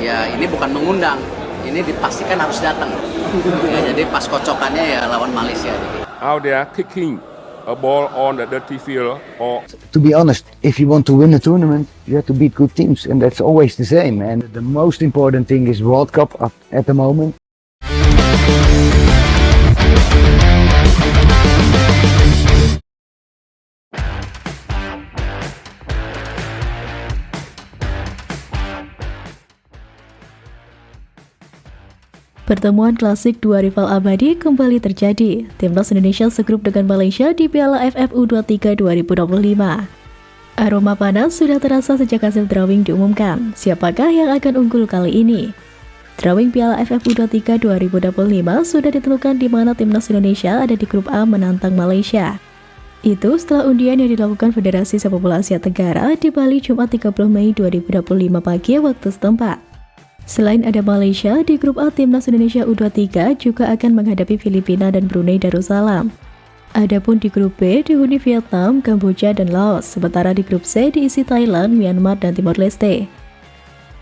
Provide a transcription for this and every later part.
ya ini bukan mengundang, ini dipastikan harus datang. Ya, jadi pas kocokannya ya lawan Malaysia. Out there kicking a ball on the dirty field or To be honest, if you want to win a tournament, you have to beat good teams, and that's always the same. And the most important thing is World Cup at the moment. Pertemuan klasik dua rival abadi kembali terjadi. Timnas Indonesia segrup dengan Malaysia di Piala AFF U23 2025. Aroma panas sudah terasa sejak hasil drawing diumumkan. Siapakah yang akan unggul kali ini? Drawing Piala AFF U23 2025 sudah ditentukan di mana Timnas Indonesia ada di grup A menantang Malaysia. Itu setelah undian yang dilakukan Federasi Sepak Bola Asia Tenggara di Bali Jumat 30 Mei 2025 pagi waktu setempat. Selain ada Malaysia, di grup A Timnas Indonesia U23 juga akan menghadapi Filipina dan Brunei Darussalam. Adapun di grup B dihuni Vietnam, Kamboja, dan Laos, sementara di grup C diisi Thailand, Myanmar, dan Timor Leste.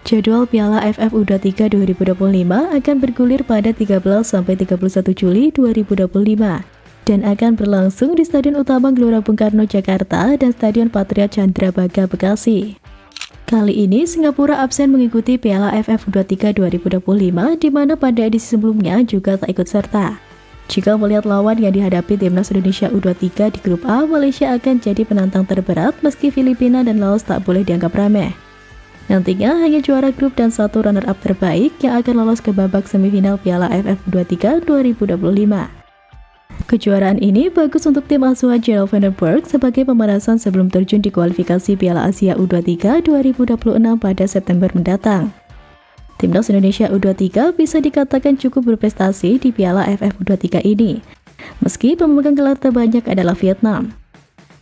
Jadwal Piala AFF U23 2025 akan bergulir pada 13-31 Juli 2025 dan akan berlangsung di Stadion Utama Gelora Bung Karno, Jakarta dan Stadion Patriot Candrabaga, Bekasi. Kali ini Singapura absen mengikuti Piala AFF U23 2025 di mana pada edisi sebelumnya juga tak ikut serta. Jika melihat lawan yang dihadapi Timnas Indonesia U23 di grup A, Malaysia akan jadi penantang terberat meski Filipina dan Laos tak boleh dianggap remeh. Nantinya hanya juara grup dan satu runner-up terbaik yang akan lolos ke babak semifinal Piala AFF U23 2025. Kejuaraan ini bagus untuk tim asuhan Gerald van den Berg sebagai pemanasan sebelum terjun di kualifikasi Piala Asia U23 2026 pada September mendatang. Timnas Indonesia U23 bisa dikatakan cukup berprestasi di Piala AFF U23 ini, meski pemegang gelar terbanyak adalah Vietnam.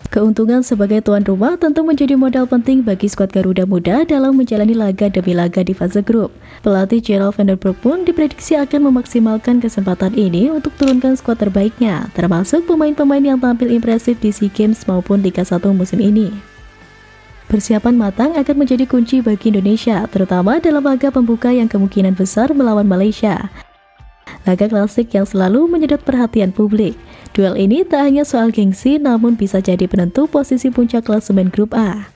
Keuntungan sebagai tuan rumah tentu menjadi modal penting bagi skuad Garuda Muda dalam menjalani laga demi laga di fase grup. Pelatih Gerald van den Berg pun diprediksi akan memaksimalkan kesempatan ini untuk turunkan skuad terbaiknya, termasuk pemain-pemain yang tampil impresif di SEA Games maupun Liga 1 musim ini. Persiapan matang akan menjadi kunci bagi Indonesia, terutama dalam laga pembuka yang kemungkinan besar melawan Malaysia. Laga klasik yang selalu menyedot perhatian publik. Duel ini tak hanya soal gengsi, namun bisa jadi penentu posisi puncak klasemen grup A.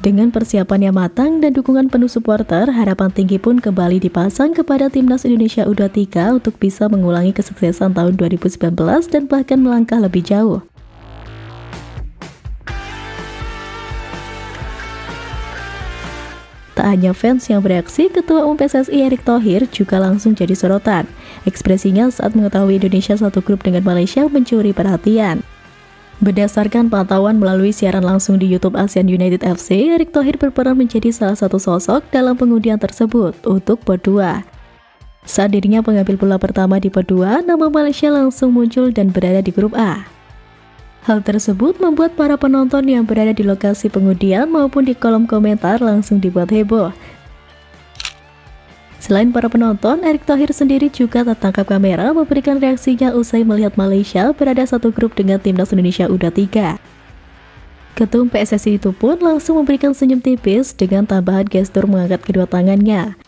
Dengan persiapan yang matang dan dukungan penuh supporter, harapan tinggi pun kembali dipasang kepada Timnas Indonesia U23 untuk bisa mengulangi kesuksesan tahun 2019 dan bahkan melangkah lebih jauh. Tak hanya fans yang bereaksi, Ketua Umum PSSI Erick Thohir juga langsung jadi sorotan. Ekspresinya saat mengetahui Indonesia satu grup dengan Malaysia mencuri perhatian. Berdasarkan pantauan melalui siaran langsung di YouTube ASEAN United FC, Erick Thohir berperan menjadi salah satu sosok dalam pengundian tersebut untuk pot 2. Saat dirinya mengambil bola pertama di pot 2, nama Malaysia langsung muncul dan berada di grup A. Hal tersebut membuat para penonton yang berada di lokasi pengundian maupun di kolom komentar langsung dibuat heboh. Selain para penonton, Erick Thohir sendiri juga tertangkap kamera memberikan reaksinya usai melihat Malaysia berada satu grup dengan Timnas Indonesia U23. Ketum PSSI itu pun langsung memberikan senyum tipis dengan tambahan gestur mengangkat kedua tangannya.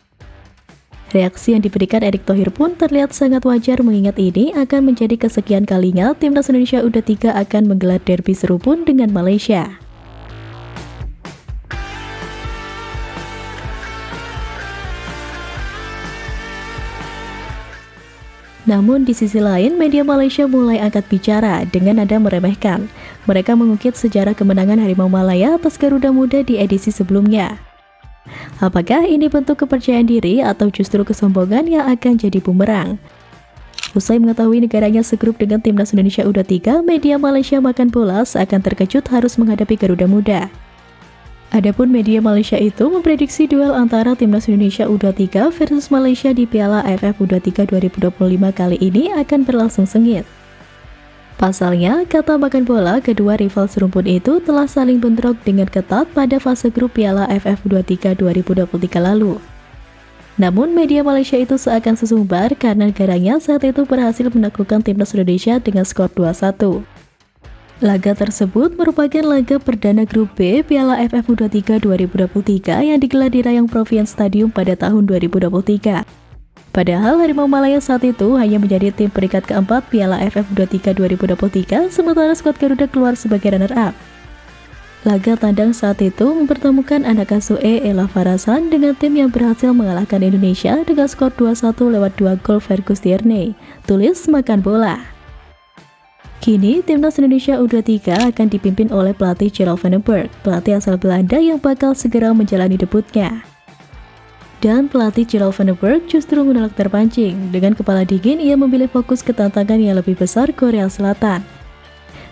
Reaksi yang diberikan Erick Thohir pun terlihat sangat wajar mengingat ini akan menjadi kesekian kalinya Timnas Indonesia U23 akan menggelar derby serupun dengan Malaysia. Namun di sisi lain, media Malaysia mulai angkat bicara dengan nada meremehkan. Mereka mengukit sejarah kemenangan Harimau Malaya atas Garuda Muda di edisi sebelumnya. Apakah ini bentuk kepercayaan diri atau justru kesombongan yang akan jadi bumerang? Usai mengetahui negaranya segrup dengan Timnas Indonesia U23, media Malaysia makan bola seakan terkejut harus menghadapi Garuda Muda. Adapun media Malaysia itu memprediksi duel antara Timnas Indonesia U23 versus Malaysia di Piala AFF U23 2025 kali ini akan berlangsung sengit. Pasalnya, kata makan bola, kedua rival serumpun itu telah saling bentrok dengan ketat pada fase grup Piala AFF U23 2023 lalu. Namun, media Malaysia itu seakan sesumbar karena negaranya saat itu berhasil menaklukkan Timnas Indonesia dengan skor 2-1. Laga tersebut merupakan laga perdana grup B Piala AFF U23 2023 yang digelar di Rayong Province Stadium pada tahun 2023. Padahal Harimau Malaya saat itu hanya menjadi tim peringkat keempat Piala AFF U23 2023, sementara skuad Garuda keluar sebagai runner-up. Laga tandang saat itu mempertemukan anak asuh Ella Farasan dengan tim yang berhasil mengalahkan Indonesia dengan skor 2-1 lewat 2 gol Fergus Tierney. Tulis makan bola. Kini, Timnas Indonesia U23 akan dipimpin oleh pelatih Gerald van den Berg, pelatih asal Belanda yang bakal segera menjalani debutnya. Dan pelatih Gerald van den Berg justru menolak terpancing. Dengan kepala dingin, ia memilih fokus ke tantangan yang lebih besar Korea Selatan.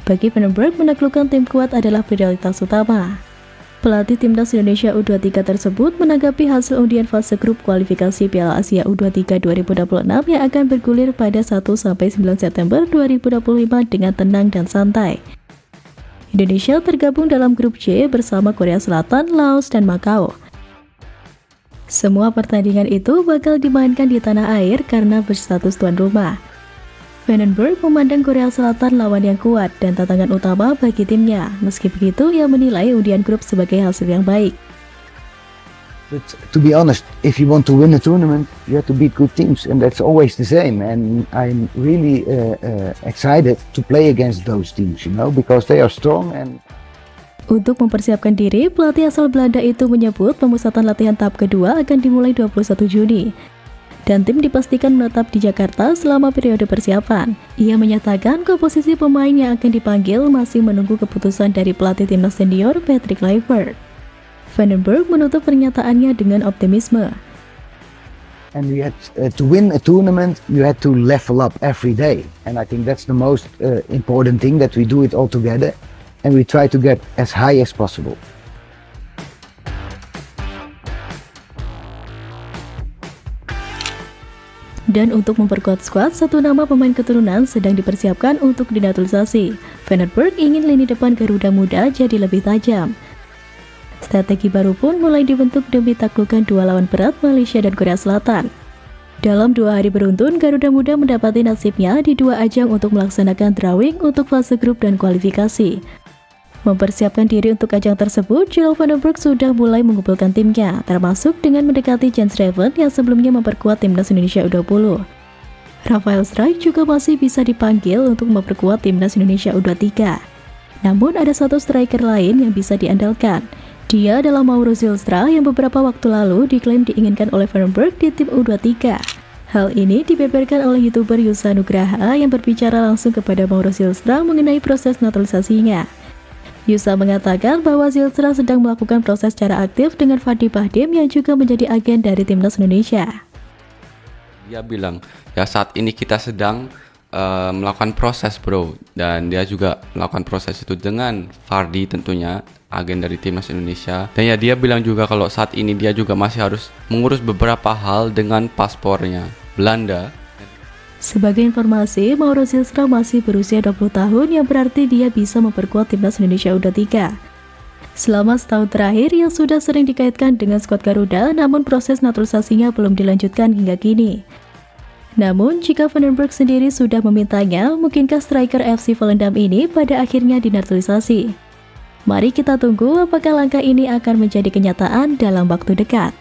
Bagi van den Berg, menaklukkan tim kuat adalah prioritas utama. Pelatih Timnas Indonesia U23 tersebut menanggapi hasil undian fase grup kualifikasi Piala Asia U23 2026 yang akan bergulir pada 1-9 September 2025 dengan tenang dan santai. Indonesia tergabung dalam grup C bersama Korea Selatan, Laos, dan Makau. Semua pertandingan itu bakal dimainkan di tanah air karena berstatus tuan rumah. Van den Berg memandang Korea Selatan lawan yang kuat dan tantangan utama bagi timnya. Meski begitu, ia menilai undian grup sebagai hasil yang baik. But to be honest, if you want to win a tournament, you have to beat good teams, and that's always the same. And I'm really excited to play against those teams, because they are strong. And untuk mempersiapkan diri, pelatih asal Belanda itu menyebut pemusatan latihan tahap kedua akan dimulai 21 Juni. Dan tim dipastikan menetap di Jakarta selama periode persiapan. Ia menyatakan komposisi pemain yang akan dipanggil masih menunggu keputusan dari pelatih timnas senior Patrick Kluivert. Van den Berg menutup pernyataannya dengan optimisme. And we had to win a tournament, you had to level up every day. And I think that's the most important thing, that we do it all together and we try to get as high as possible. Dan untuk memperkuat skuad, satu nama pemain keturunan sedang dipersiapkan untuk dinaturalisasi. Van den Berg ingin lini depan Garuda Muda jadi lebih tajam. Strategi baru pun mulai dibentuk demi taklukan dua lawan berat Malaysia dan Korea Selatan. Dalam 2 hari beruntun, Garuda Muda mendapati nasibnya di 2 ajang untuk melaksanakan drawing untuk fase grup dan kualifikasi. Mempersiapkan diri untuk ajang tersebut, Gerald van den Berg sudah mulai mengumpulkan timnya, termasuk dengan mendekati Jens Raven yang sebelumnya memperkuat Timnas Indonesia U20. Rafael Struijk juga masih bisa dipanggil untuk memperkuat Timnas Indonesia U23. Namun ada satu striker lain yang bisa diandalkan. Dia adalah Mauro Zylstra yang beberapa waktu lalu diklaim diinginkan oleh van den Berg di tim U23. Hal ini dibeberkan oleh YouTuber Yusa Nugraha yang berbicara langsung kepada Mauro Zylstra mengenai proses naturalisasinya. Yusa mengatakan bahwa Zylstra sedang melakukan proses secara aktif dengan Fadi Bahdim yang juga menjadi agen dari Timnas Indonesia. Dia bilang, ya saat ini kita sedang melakukan proses bro, dan dia juga melakukan proses itu dengan Fardi tentunya, agen dari Timnas Indonesia. Dan ya dia bilang juga kalau saat ini dia juga masih harus mengurus beberapa hal dengan paspornya Belanda. Sebagai informasi, Mauro Zylstra masih berusia 20 tahun yang berarti dia bisa memperkuat Timnas Indonesia U23. Selama setahun terakhir, ia sudah sering dikaitkan dengan skuad Garuda, namun proses naturalisasinya belum dilanjutkan hingga kini. Namun, jika Van den Berg sendiri sudah memintanya, mungkinkah striker FC Volendam ini pada akhirnya dinaturalisasi? Mari kita tunggu apakah langkah ini akan menjadi kenyataan dalam waktu dekat.